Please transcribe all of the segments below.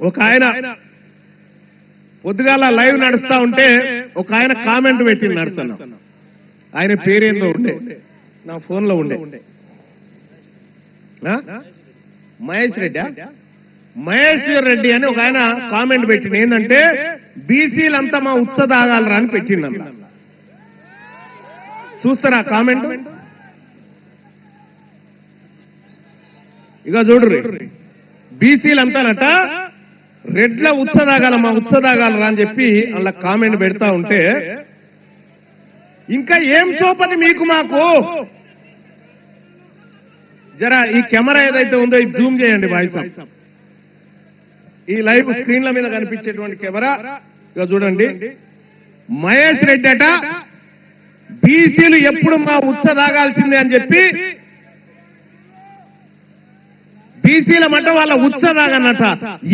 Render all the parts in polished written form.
ఒక ఆయన పొద్దుగాల లైవ్ నడుస్తా ఉంటే ఒక ఆయన కామెంట్ పెట్టింది నడుస్తున్నా. ఆయన పేరేందో ఉండే, నా ఫోన్ లో ఉండే. మహేష్ రెడ్డి అని ఒక ఆయన కామెంట్ పెట్టింది. ఏంటంటే బీసీలంతా మా ఉత్స తాగాలరా అని పెట్టింది. చూస్తారా కామెంట్? ఇక చూడు, బీసీలంతానట రెడ్ల ఉత్స తాగాల, మా ఉత్స తాగాలరా అని చెప్పి అలా కామెంట్ పెడతా ఉంటే, ఇంకా ఏం సోపది మీకు మాకు. జరా ఈ కెమెరా ఏదైతే ఉందో ఇది జూమ్ చేయండి వాయిస్. ఈ లైవ్ స్క్రీన్ల మీద కనిపించేటువంటి కెమెరా ఇక చూడండి. మహేష్ రెడ్డి అట బీసీలు ఎప్పుడు మా ఉత్స తాగాల్సిందే అని చెప్పి, బీసీల మట వాళ్ళ ఉత్స తాగన్నట.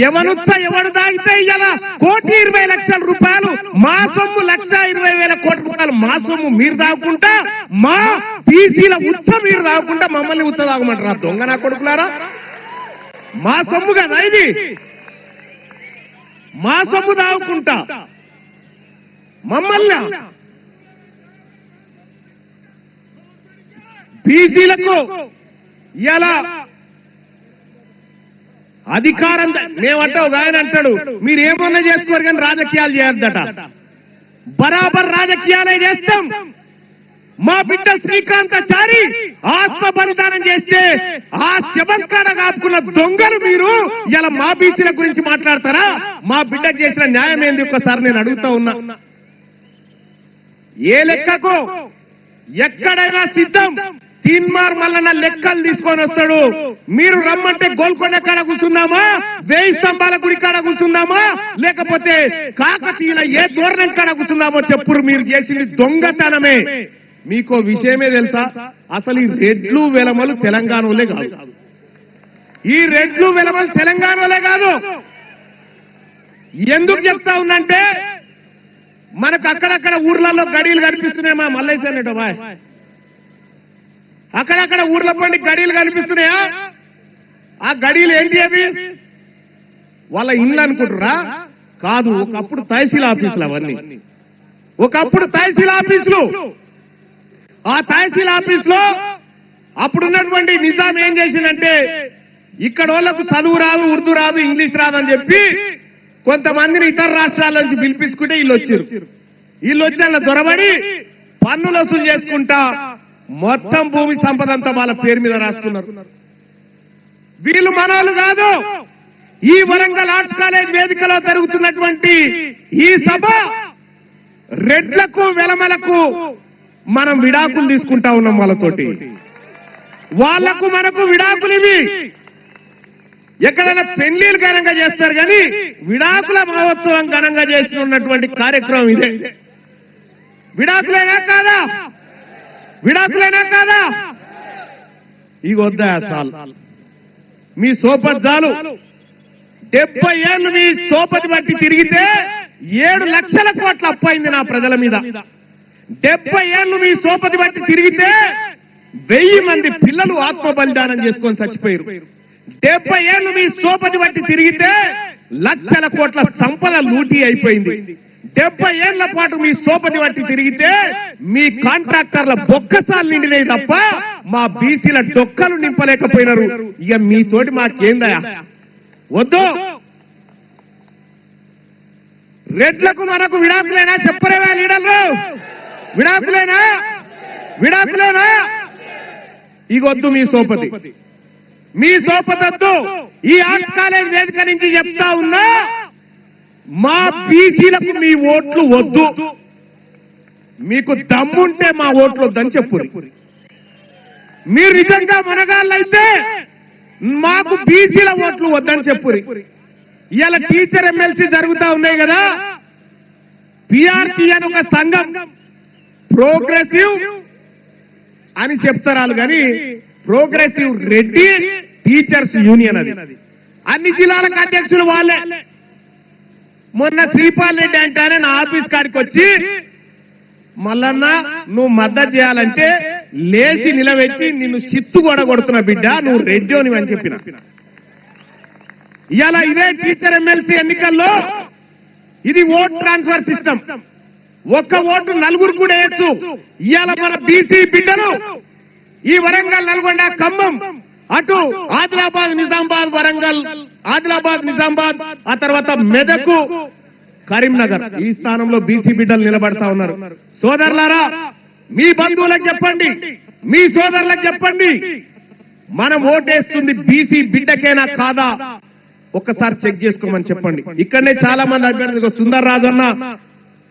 ఎవనుత్స ఎవడు తాగితే ఇలా 1,20,00,000 రూపాయలు మా సొమ్ము, 1,20,000 కోట్ల రూపాయలు మా సొమ్ము మీరు తాగుకుంటా, మా బీసీల ఉత్స మీరు తాగుకుంటా మమ్మల్ని ఉత్స తాగమంటారా? దొంగ నా కొడుకులారా, మా సొమ్ము కదా ఇది, మా సొమ్ము తాగుకుంటా మమ్మల్ని. బీసీలకు ఇలా అధికారం మేమంటే ఒక ఆయన అంటాడు, మీరు ఏమన్నా చేసుకోరు కానీ రాజకీయాలు చేయొద్దట. బరాబర్ రాజకీయాలే చేస్తాం. మా బిడ్డ శ్రీకాంతాచారి ఆత్మ బలిదానం చేస్తే ఆ శవంకాడ కాపుకున్న దొంగలు మీరు ఇలా మా బీసీల గురించి మాట్లాడతారా? మా బిడ్డకు చేసిన న్యాయం ఏంది ఒక్కసారి నేను అడుగుతా ఉన్నా. ఏ లెక్కకు ఎక్కడైనా సిద్ధం. తీన్మార్ మల్లన్న లెక్కలు తీసుకొని వస్తాడు. మీరు రమ్మంటే గోల్కొండ కాడ కూర్చుందామా, 1000 స్తంభాల గుడి కాడ కూర్చుందామా, లేకపోతే కాకతీయుల ఏ దూరం కాడ కూర్చుందామో చెప్పురు. మీరు చేసింది దొంగతనమే. మీకో విషయమే తెలుసా? అసలు ఈ రెడ్లు వెలమలు తెలంగాణలో కాదు. ఈ రెడ్లు వెలమలు తెలంగాణలో కాదు. ఎందుకు చెప్తా ఉన్నంటే, మనకు అక్కడక్కడ ఊర్లలో గడీలు కనిపిస్తున్నాయి. మా మల్లేశ్వర బాయ్, అక్కడక్కడ ఊర్ల పండి గడీలు కనిపిస్తున్నాయా? ఆ గడీలు ఏంటి అవి? వాళ్ళ ఇండ్లు అనుకుంటురా? కాదు, ఒకప్పుడు తహసీల్ ఆఫీసులు అవన్నీ. ఒకప్పుడు తహసీల్ ఆఫీసులు. ఆ తహసీల్ ఆఫీసులో అప్పుడున్నటువంటి నిజాం ఏం చేసిందంటే, ఇక్కడ వాళ్ళకు చదువు రాదు, ఉర్దూ రాదు, ఇంగ్లీష్ రాదు అని చెప్పి కొంతమందిని ఇతర రాష్ట్రాల నుంచి పిలిపించుకుంటే వీళ్ళు వచ్చారు. వీళ్ళు వచ్చి అలా దొరబడి పన్నులు వసూలు చేసుకుంటా మొత్తం భూమి సంపద అంతా వాళ్ళ పేరు మీద రాసుకున్నారు. వీళ్ళు మనోళ్ళు కాదు. ఈ వరంగల్ ఆర్ట్స్ కాలేజ్ వేదికలో జరుగుతున్నటువంటి ఈ సభ రెడ్లకు వెలమలకు మనం విడాకులు తీసుకుంటా ఉన్నాం వాళ్ళతోటి. వాళ్లకు మనకు విడాకులు ఇవి. ఎక్కడైనా పెళ్లిలు ఘనంగా చేస్తారు కానీ విడాకుల మహోత్సవం ఘనంగా చేస్తున్నటువంటి కార్యక్రమం ఇదే. విడాకులైనా కాదా? విడాకులైనా కాదా? ఇక వద్దా చాలు మీ సోపద్దాలు. 70 ఏళ్ళు మీ సోపతి బట్టి తిరిగితే 7 లక్షల కోట్ల అప్పయింది నా ప్రజల మీద. 70 ఏళ్ళు మీ సోపతి బట్టి తిరిగితే 1000 మంది పిల్లలు ఆత్మ బలిదానం చేసుకొని చచ్చిపోయారు. 70 ఏళ్ళు మీ సోపతి బట్టి తిరిగితే లక్షల కోట్ల సంపద లూటీ అయిపోయింది. 70 ఏళ్ల పాటు మీ సోపతి బట్టి తిరిగితే మీ కాంట్రాక్టర్ల బొక్కసాలు నిండినాయి తప్ప మా బీసీల డొక్కలు నింపలేకపోయినారు. ఇక మీతోటి మాకేందయా? వద్దు. రెడ్లకు మనకు విడాకులేనా? చెప్పరేవా లీడర్లు? విడాకులేనా? విడాకులేనా? ఇగొద్దు మీ సోపతి. మీ సోపతొద్దు. ఈ ఆర్ట్స్ కాలేజ్ వేదిక నుంచి చెప్తా ఉన్నా, మా బీసీలకు మీ ఓట్లు వద్దు. మీకు దమ్ముంటే మా ఓట్లు వద్దని చెప్పు. మీరు నిజంగా మనగాళ్ళైతే మాకు బీసీల ఓట్లు వద్దని చెప్పు. ఇవాళ టీచర్ ఎమ్మెల్సీ జరుగుతా ఉన్నాయి కదా. పిఆర్టీ అని ఒక సంఘం, ప్రోగ్రెసివ్ అని చెప్తారు కానీ ప్రోగ్రెసివ్ రెడ్డి టీచర్స్ యూనియన్ అది. అన్ని జిల్లాలకు అధ్యక్షులు వాళ్ళే. మొన్న శ్రీపాల్ రెడ్డి అంటానే నా ఆఫీస్ కాడికి వచ్చి, మల్లన్న నువ్వు మద్దతు చేయాలంటే లేచి నిలబెట్టి నిన్ను సిత్తు కూడా కొడుతున్న బిడ్డ నువ్వు రెడ్డోని అని చెప్పిన. ఇవాళ ఇదే టీచర్ ఎమ్మెల్సీ ఎన్నికల్లో ఇది ఓట్ ట్రాన్స్ఫర్ సిస్టమ్. ఒక్క ఓటు నలుగురు కూడా వేయచ్చు. ఇవాళ మన బీసీ బిడ్డలు ఈ వరంగల్, నల్గొండ, ఖమ్మం, అటు ఆదిలాబాద్, నిజామాబాద్, వరంగల్, ఆదిలాబాద్, నిజామాబాద్, ఆ తర్వాత మెదకు, కరీంనగర్, ఈ స్థానంలో బీసీ బిడ్డలు నిలబడతా ఉన్నారు. సోదరులారా, మీ బంధువులకు చెప్పండి, మీ సోదరులకు చెప్పండి, మనం ఓటేస్తుంది బీసీ బిడ్డకేనా కాదా ఒక్కసారి చెక్ చేసుకోమని చెప్పండి. ఇక్కడనే చాలా మంది అభ్యర్థులు, సుందర్ రాజు అన్న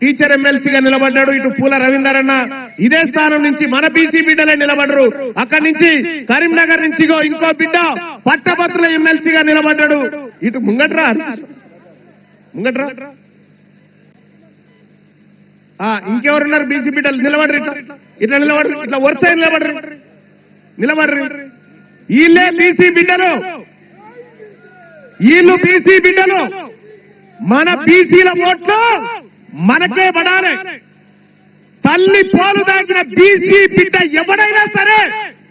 టీచర్ ఎమ్మెల్సీగా నిలబడ్డాడు, ఇటు పూల రవీందర్ అన్న ఇదే స్థానం నుంచి మన బీసీ బిడ్డలే నిలబడరు. అక్కడి నుంచి కరీంనగర్ నుంచి ఇంకో బిడ్డ పట్టభద్రుల ఎమ్మెల్సీగా నిలబడ్డాడు. ఇటు ముంగట్రా ఇంకెవరున్నారు బీసీ బిడ్డలు నిలబడరు, ఇట్లా నిలబడరు, ఇట్లా వరుస నిలబడరు. వీళ్ళే బీసీ బిడ్డలు, వీళ్ళు బీసీ బిడ్డలు. మన బీసీల ఓట్లు మనకే పడాలి. తల్లి పాలు దాచిన బీసీ బిడ్డ ఎవడైనా సరే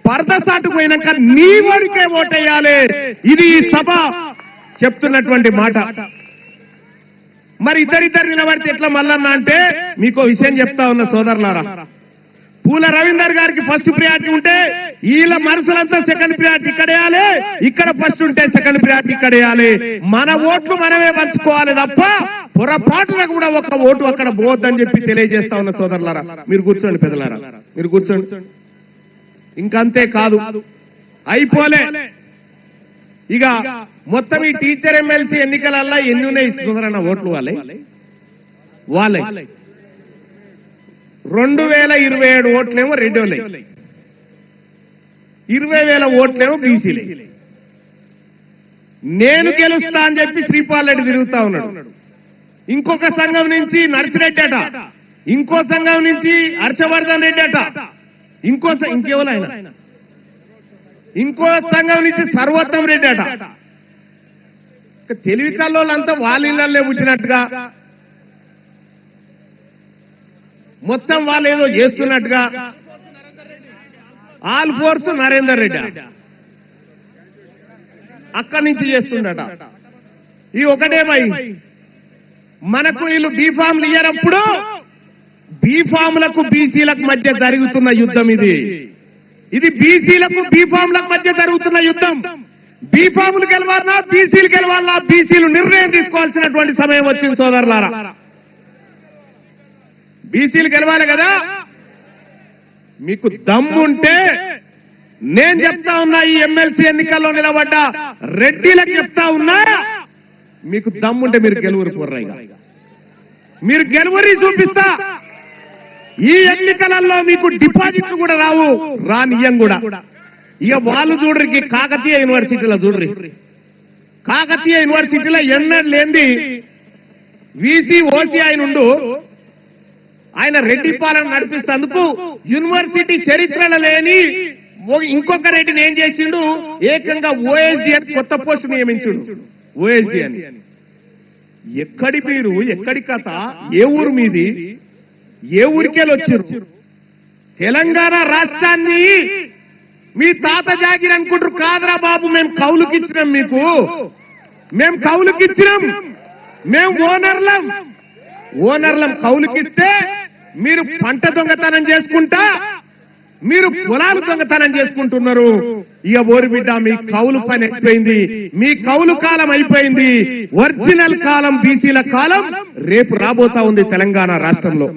పరదసాటు పోయినాక నీ వాడికే ఓటేయాలి. ఇది ఈ సభ చెప్తున్నటువంటి మాట. మరి ఇద్దరిద్దరు నిలబడితే ఎట్లా మల్లన్న అంటే మీకు విషయం చెప్తా ఉన్న సోదరులారా, పూల రవీందర్ గారికి ఫస్ట్ ప్రియారిటీ ఉంటే వీళ్ళ మనసులంతా సెకండ్ ప్రియారిటీ ఇక్కడ వేయాలి, ఇక్కడ ఫస్ట్ ఉంటే సెకండ్ ప్రియారిటీ ఇక్కడ వేయాలి. మన ఓట్లు మనమే పంచుకోవాలి తప్ప పొరపాటున కూడా ఒక ఓటు అక్కడ పోవద్దని చెప్పి తెలియజేస్తా ఉన్న సోదరులారా. మీరు కూర్చోండి పెద్దలారా, మీరు కూర్చోండి. ఇంకంతే కాదు, అయిపోలే. ఇక మొత్తం ఈ టీచర్ ఎమ్మెల్సీ ఎన్నికలల్లా ఎన్ని ఉన్నాయి ఇస్తున్నారన్న ఓట్లు వాళ్ళే 2027 ఓట్లేమో రెడ్డోలే, 20,000 ఓట్లేమో బీసీలే. నేను గెలుస్తా అని చెప్పి శ్రీపాల్ రెడ్డి తిరుగుతా ఉన్నాడు. ఇంకొక సంఘం నుంచి నర్సిరెడ్డి అట, ఇంకో సంఘం నుంచి హర్షవర్ధన్ రెడ్డి అట, ఇంకెవరు ఆయన, ఇంకో సంఘం నుంచి సర్వోత్తం రెడ్డి అట. తెలివి కల్లోళ్ళంతా వాళ్ళ ఇళ్లే పుట్టినట్టుగా, మొత్తం వాళ్ళు ఏదో చేస్తున్నట్టుగా. ఆల్ ఫోర్స్ నరేందర్ రెడ్డి అక్కడి నుంచి చేస్తుండట. ఈ ఒకటే భయ్, మనకు వీళ్ళు బీఫామ్లు ఇయ్యనప్పుడు బీఫామ్లకు బీసీలకు మధ్య జరుగుతున్న యుద్ధం ఇది బీసీలకు బీఫామ్లకు మధ్య జరుగుతున్న యుద్ధం. బీఫాములు గెలవాలన్నా బీసీలు గెలవాలన్నా బీసీలు నిర్ణయం తీసుకోవాల్సినటువంటి సమయం వచ్చింది సోదరులారా. బీసీలు గెలవాలి కదా. మీకు దమ్ముంటే నేను చెప్తా ఉన్నా, ఈ ఎమ్మెల్సీ ఎన్నికల్లో నిలబడ్డ రెడ్డిలకు చెప్తా ఉన్నా, మీకు దమ్ముంటే మీరు గెలువురు పోర్రైగా, మీరు గెలువరి చూపిస్తా. ఈ ఎన్నికలలో మీకు డిపాజిట్లు కూడా రానియం కూడా. ఇక వాళ్ళు చూడరికి కాకతీయ యూనివర్సిటీలో చూడరి, కాకతీయ యూనివర్సిటీలో ఎన్నడూ లేనిది వీసీ ఓసీ ఆయన రెడ్డి పాలన నడిపిస్తేందుకు యూనివర్సిటీ చరిత్రలో లేని ఇంకొక రెడ్డిని ఏం చేసిండు, ఏకంగా ఓఎస్డీ అని కొత్త పోస్టు నియమించుడు. ఓఎస్డీ అని ఎక్కడి మీరు, ఎక్కడి కథ, ఏ ఊరు మీది, ఏ ఊరికేళ్ళు వచ్చారు? తెలంగాణ రాష్ట్రాన్ని మీ తాత జాగిరి అనుకుంటారు. కాదురా బాబు, మేము కౌలుకిచ్చినాం, మేము కౌలుకిచ్చినాం, మేము ఓనర్లం కౌలుకిస్తే మీరు పంట దొంగతనం చేసుకుంటా, మీరు పొలాలు దొంగతనం చేసుకుంటున్నారు. ఇక ఓరి బిడ్డ, మీ కౌలు పని అయిపోయింది, మీ కౌలు కాలం అయిపోయింది. ఒరిజినల్ కాలం బీసీల కాలం రేపు రాబోతా ఉంది తెలంగాణ రాష్ట్రంలో.